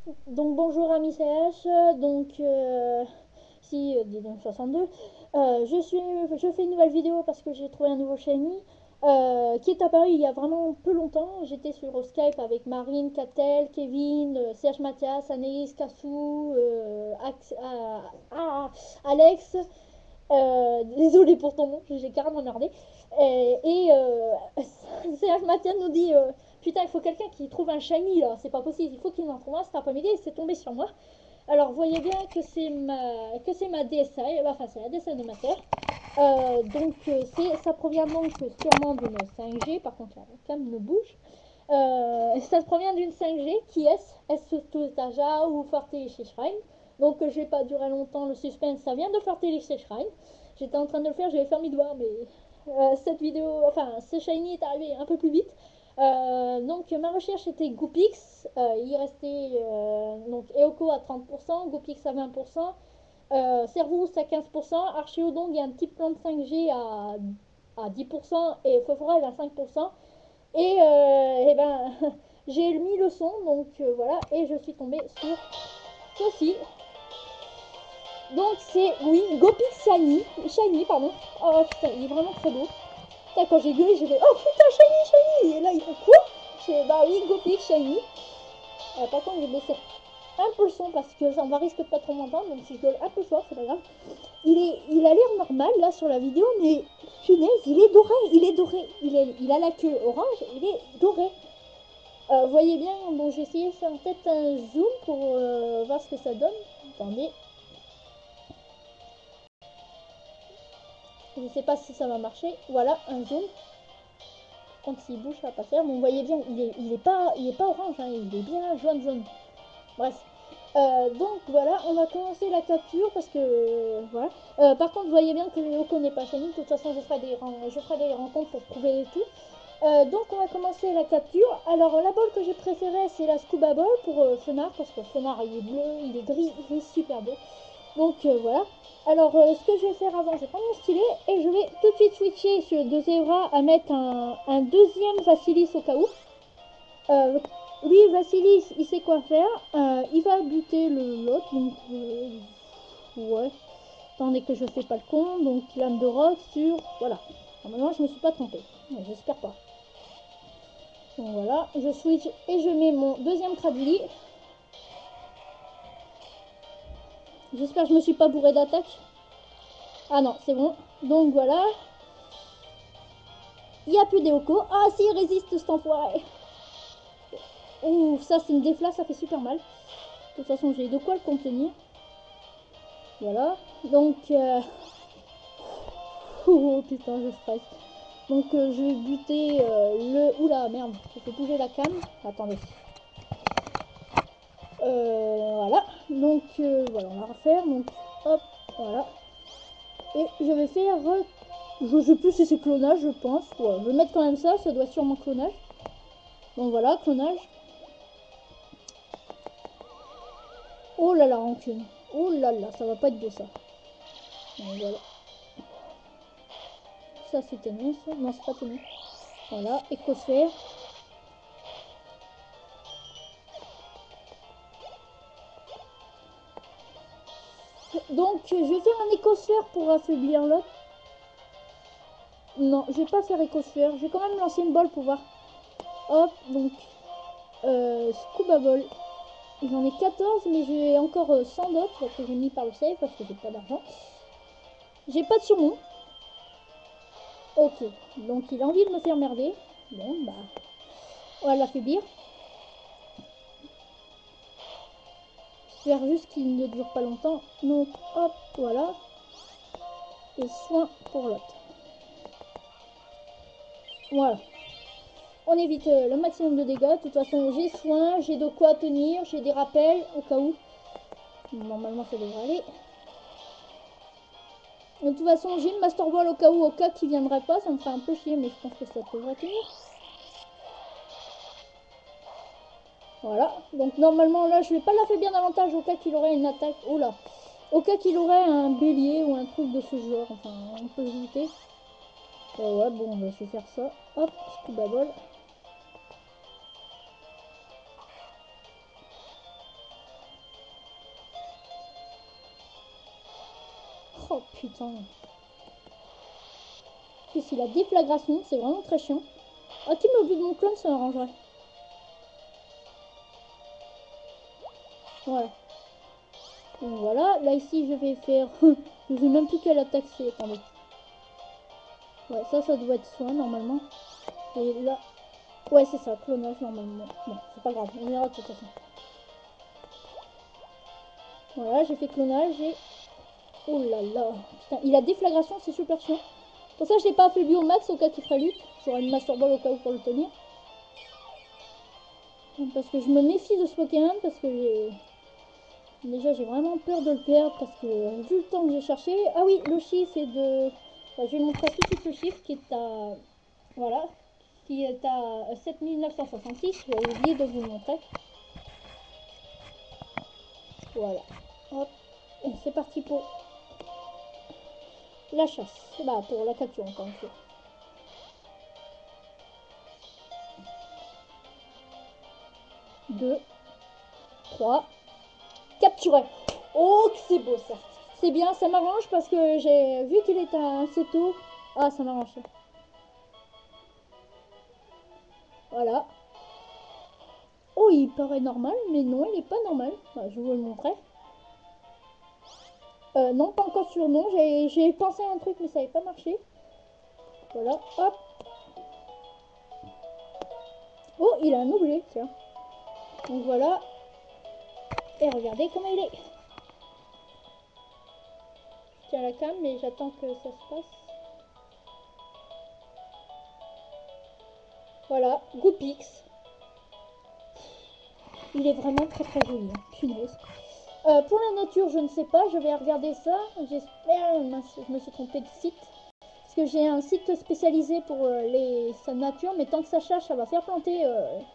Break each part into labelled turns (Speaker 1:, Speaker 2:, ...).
Speaker 1: Donc bonjour amis CH, ici Didon 62. Je fais une nouvelle vidéo parce que j'ai trouvé un nouveau shiny qui est apparu il y a vraiment peu longtemps. J'étais sur Skype avec Marine, Catel, Kevin, CH Mathias, Anaïs, Kassou, Alex. Désolé pour ton nom, j'ai carrément merdé. CH Mathias nous dit putain, il faut quelqu'un qui trouve un shiny là, c'est pas possible, il faut qu'il en trouve un cet après-midi et c'est tombé sur moi. Alors, voyez bien que c'est ma DSI, enfin, c'est la DSI de ma sœur. Ça provient donc sûrement d'une 5G, par contre, la cam me bouge. Ça provient d'une 5G qui est Totaja ou Fortelici Shrine. Donc, je vais pas durer longtemps le suspense, ça vient de Fortelici Shrine. J'étais en train de le faire, j'avais fermé doigt, mais cette vidéo, enfin, ce shiny est arrivé un peu plus vite. Donc ma recherche était Goopix, il restait donc Eoko à 30%, Goopix à 20%, Servus à 15%, Archeodong et un petit plan de 5G à 10% et Foforel à 5%. Et ben j'ai mis le son, donc voilà, et je suis tombée sur ceci. Donc c'est, oui, Goopix Shiny, pardon. Oh putain, il est vraiment très beau. Putain, quand j'ai gueulé, j'ai fait oh putain, Shiny. Et là, il fait quoi? Bah oui, Goopix Shiny. Par contre, j'ai baissé un peu le son parce que ça, on va risque de pas trop m'entendre, donc si je gueule un peu fort, c'est pas grave. Il a l'air normal là sur la vidéo, mais punaise, il est doré, il a la queue orange, il est doré. Vous voyez bien, bon, j'ai essayé de faire peut-être un zoom pour voir ce que ça donne. Attendez, je sais pas si ça va marcher. Voilà, un zoom. Quand il bouge, ça va pas faire. Bon, vous voyez bien, il est pas orange, hein, il est bien jaune. Bref. Donc voilà, on va commencer la capture parce que voilà. Par contre, vous voyez bien que le loco n'est pas fini. De toute façon, je ferai des rencontres pour prouver tout. Donc on va commencer la capture. Alors la ball que j'ai préférée, c'est la Scuba Ball pour Fenard parce que Fenard il est bleu, il est gris, il est super beau. Donc voilà. Alors ce que je vais faire avant, je vais prendre mon stylet et je vais tout de suite switcher sur de Zebra à mettre un deuxième Vassilis au cas où. Euh, Lui, Vassilis, il sait quoi faire. Il va buter l'autre. Donc, ouais. Attendez que je fais pas le con. Donc, lame de rock sur. Voilà. Normalement, je me suis pas trompée. J'espère pas. Donc, voilà. Je switch et je mets mon deuxième Cradily. J'espère que je me suis pas bourré d'attaque. Ah non, c'est bon. Donc, voilà. Il n'y a plus d'Eoko. Ah, si, il résiste cet enfoiré. Ouh, ça, c'est une défla. Ça fait super mal. De toute façon, j'ai de quoi le contenir. Voilà. Donc, oh putain, je stresse. Donc je vais buter le... Oula, merde, j'ai fait bouger la canne. Attendez. Voilà. Donc voilà, on va refaire. Donc hop, voilà. Et je vais faire... je sais plus si c'est clonage, je pense. Ouais, je vais mettre quand même ça, ça doit être sûrement clonage. Donc voilà, clonage. Oh là là, rancune. Oh là là, ça va pas être beau ça. Donc voilà. Ça c'est ténu, ça. Non, c'est pas ténu. Voilà, écosphère. Donc je vais faire un écosphère pour affaiblir l'autre. Non, je vais pas faire écosphère. Je vais quand même lancer une balle pour voir. Hop, donc Scuba Ball. J'en ai 14, mais j'ai encore 100 d'autres que j'ai mis par le save parce que j'ai pas d'argent. J'ai pas de surnom. Ok, donc il a envie de me faire merder. Bon, bah, on va l'affaiblir. J'espère juste qu'il ne dure pas longtemps. Donc, hop, voilà. Et soin pour l'autre. Voilà. On évite le maximum de dégâts. De toute façon, j'ai soin, j'ai de quoi tenir, j'ai des rappels au cas où. Normalement, ça devrait aller. De toute façon, j'ai une Master Ball au cas qu'il viendrait pas. Ça me ferait un peu chier, mais je pense que ça devrait tenir. Voilà. Donc normalement, là, je vais pas l'affaiblir davantage au cas qu'il aurait une attaque. Oh là. Au cas qu'il aurait un bélier ou un truc de ce genre. Enfin, on peut se douter. Ouais, bon, je vais faire ça. Hop, Scuba Ball. Oh putain. En plus, il a déflagration, c'est vraiment très chiant. Ah, qui me but de mon clone, ça m'arrangerait. Voilà. Donc voilà, là ici je vais faire... je sais même plus quelle attaque c'est, attendez. Ouais, ça doit être soin normalement. Et là... Ouais, c'est ça, clonage normalement. Bon, c'est pas grave, on verra de toute façon. Voilà, j'ai fait clonage et... Oh là là. Putain, il a déflagration, c'est super chiant. Pour ça, je l'ai pas affaibli au max au cas qu'il ferait lutte. J'aurais une Master Ball au cas où pour le tenir. Parce que je me méfie de ce Pokémon parce que j'ai... Déjà, j'ai vraiment peur de le perdre parce que vu le temps que j'ai cherché... Ah oui, le chiffre est de... Enfin, je vais vous montrer tout de suite le chiffre qui est à... Voilà. Qui est à 7966. J'ai oublié de vous le montrer. Voilà. Hop. Et c'est parti pour la chasse. Bah, pour la capture encore une fois. 2, 3, capturé. Oh, que c'est beau ça. C'est bien, ça m'arrange parce que j'ai vu qu'il était assez tôt. Ah, ça m'arrange ça. Voilà. Oh, il paraît normal, mais non, il n'est pas normal. Bah, je vous le montrer. Non, pas encore sur non. J'ai pensé à un truc, mais ça n'avait pas marché. Voilà, hop. Oh, il a un objet, tiens. Donc voilà. Et regardez comment il est. Je tiens la cam, mais j'attends que ça se passe. Voilà, Goopix. Il est vraiment très très joli, hein. Punaise. Pour la nature, je ne sais pas, je vais regarder ça. J'espère, je me suis trompée de site. Parce que j'ai un site spécialisé pour sa nature, mais tant que ça charge, ça va faire planter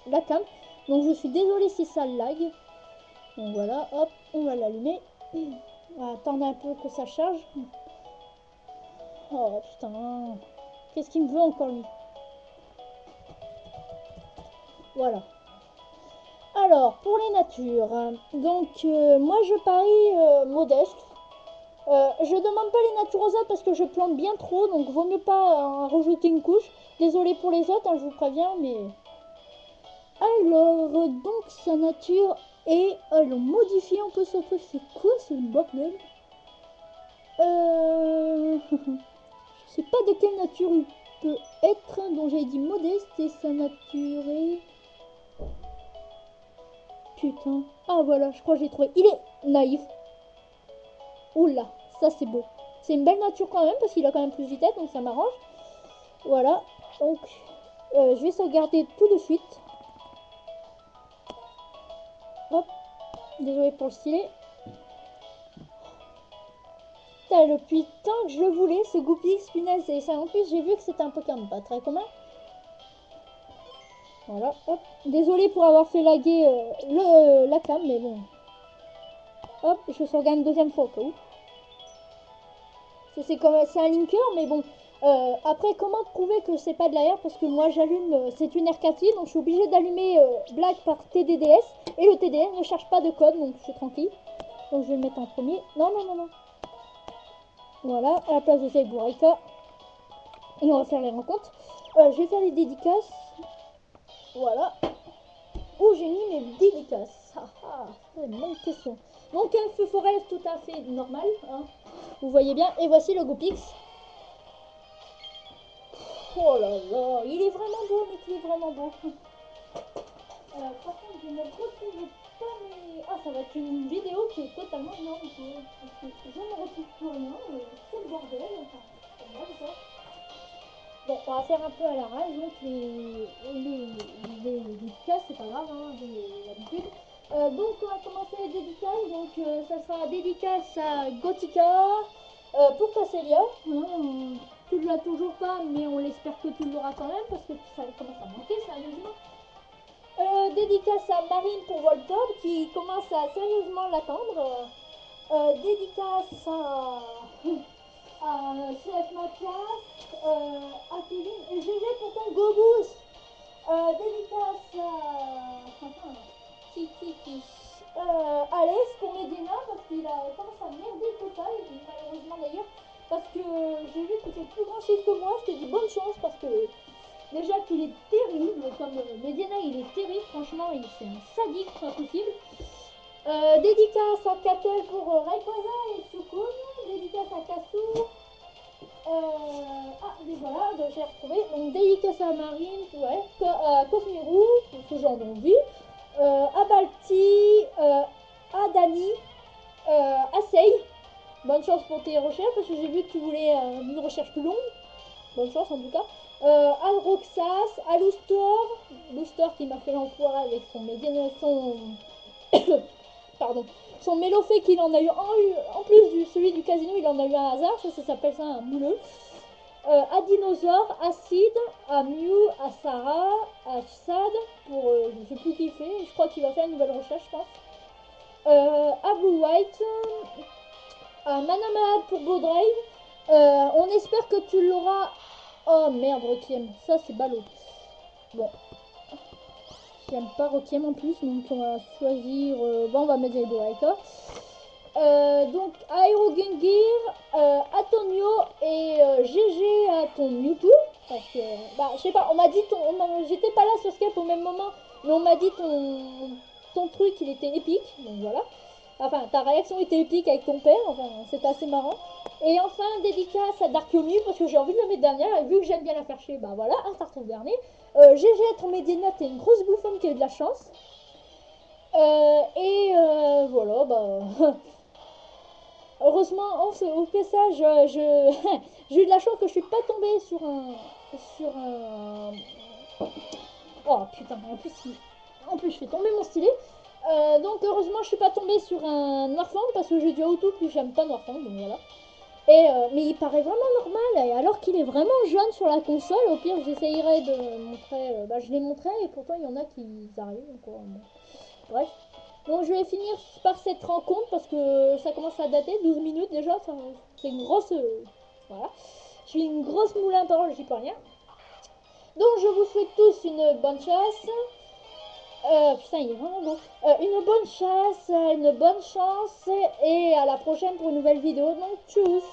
Speaker 1: la cam. Donc je suis désolée si ça lag. Donc voilà, hop, on va l'allumer. On va attendre un peu que ça charge. Oh putain, qu'est-ce qu'il me veut encore lui? Voilà. Alors, pour les natures, donc moi je parie modeste. Je demande pas les natures aux autres parce que je plante bien trop, donc vaut mieux pas rajouter une couche. Désolée pour les autres, hein, je vous préviens, mais... Alors, donc sa nature est... Alors, modifier un peu ce truc, c'est quoi ce bordel? Je sais pas de quelle nature il peut être, donc j'avais dit modeste et sa nature est... Putain. Ah voilà, je crois que j'ai trouvé. Il est naïf. Oula, ça c'est beau. C'est une belle nature quand même parce qu'il a quand même plus de vitesse, donc ça m'arrange. Voilà, donc je vais sauvegarder tout de suite. Hop, désolé pour le stylet. Putain, depuis tant que je le voulais, ce Goopix, punaise. Et ça, en plus, j'ai vu que c'était un Pokémon pas très commun. Voilà, hop. Désolé pour avoir fait laguer la cam, mais bon. Hop, je sauvegarde une deuxième fois au cas où. C'est un linker, mais bon. Après, comment prouver que c'est pas de l'AR? Parce que moi, j'allume, c'est une R4i, donc je suis obligée d'allumer Black par TDDS. Et le TDS ne cherche pas de code, donc je suis tranquille. Donc je vais le mettre en premier. Non, non, non, non. Voilà, à la place de Seibureka. Et on va faire les rencontres. Je vais faire les dédicaces. Voilà. Où j'ai mis mes dédicaces? C'est une bonne question. Donc un feu forêt tout à fait normal, hein. Vous voyez bien. Et voici le Goopix. Oh là là, il est vraiment beau, mais il est vraiment beau. Par contre, je ne retrouve pas mes... Ah, ça va être une vidéo qui est totalement énorme. Je ne retrouve plus rien. C'est le bordel. Enfin, c'est moi, ça. Bon, on va faire un peu à la rage. Donc, les dédicaces, c'est pas grave, hein, j'ai l'habitude. Donc, on va commencer les dédicaces. Donc, ça sera dédicace à Gothica pour Casselia. Hein, tu ne l'as toujours pas, mais on l'espère que tu l'auras quand même parce que ça commence à manquer, sérieusement. Dédicace à Marine pour Voltorb qui commence à sérieusement l'attendre. Dédicace à Chef Mathias, à Kevin et GG pour ton Gobus. Dédicace à Alès pour Medina parce qu'il a commencé à merder total, malheureusement d'ailleurs, parce que j'ai vu que c'était plus grand chiffre que moi. Je te dis bonne chance parce que déjà qu'il est terrible, comme Medina il est terrible, franchement, c'est un sadique, pas possible. Dédicace à Katel pour Rayquaza et Sukun, dédicace à Kassou. Mais voilà, donc j'ai retrouvé. Donc dédicace à Marine, ouais, à Cosmirou, pour ce genre d'envie. À Balti, à Dani, à Sey. Bonne chance pour tes recherches parce que j'ai vu que tu voulais une recherche plus longue. Bonne chance en tout cas. À Roxas, à Lustor qui m'a fait l'enfoiré avec pardon, son mélofait qu'il en a eu en plus du celui du casino, il en a eu un hasard, ça s'appelle ça un mouleux. À Dinosaure, à Sid, à Mew, à Sarah, à Sad pour je sais plus qui fait, je crois qu'il va faire une nouvelle recherche, je pense. À Blue White, à Manama pour Baudrave. On espère que tu l'auras. Oh merde, Requiem, ça c'est ballot. Bon, j'aime pas Requiem en plus, donc on va choisir. Bon, on va mettre les deux d'accord. Donc Aero Gengir, Antonio et GG à ton Mewtwo. Parce que, bah, je sais pas, on m'a dit j'étais pas là sur Skype au même moment, mais on m'a dit ton truc il était épique, donc voilà. Enfin, ta réaction était épique avec ton père, enfin, c'était assez marrant. Et enfin, dédicace à Darkyomi, parce que j'ai envie de la mettre dernière, et vu que j'aime bien la faire chier, bah voilà, un carton dernier. GG à ton Medina, t'es une grosse bouffonne qui a eu de la chance. Voilà, bah. Heureusement, au passage, j'ai eu de la chance que je suis pas tombée sur un. Oh putain, en plus je fais tomber mon stylet. Donc heureusement je suis pas tombée sur un Noirfang parce que j'ai du auto puis j'aime pas Noirfang, donc voilà. Mais il paraît vraiment normal, et alors qu'il est vraiment jeune sur la console. Au pire j'essayerai de montrer, je les montrerai et pourtant il y en a qui arrivent encore. Bon. Bref. Donc je vais finir par cette rencontre parce que ça commence à dater, 12 minutes déjà, c'est une grosse... voilà. Je suis une grosse moulin à parole, j'y peux rien. Donc je vous souhaite tous une bonne chasse. Putain, il est vraiment beau. Une bonne chasse, une bonne chance et à la prochaine pour une nouvelle vidéo. Donc tchuss.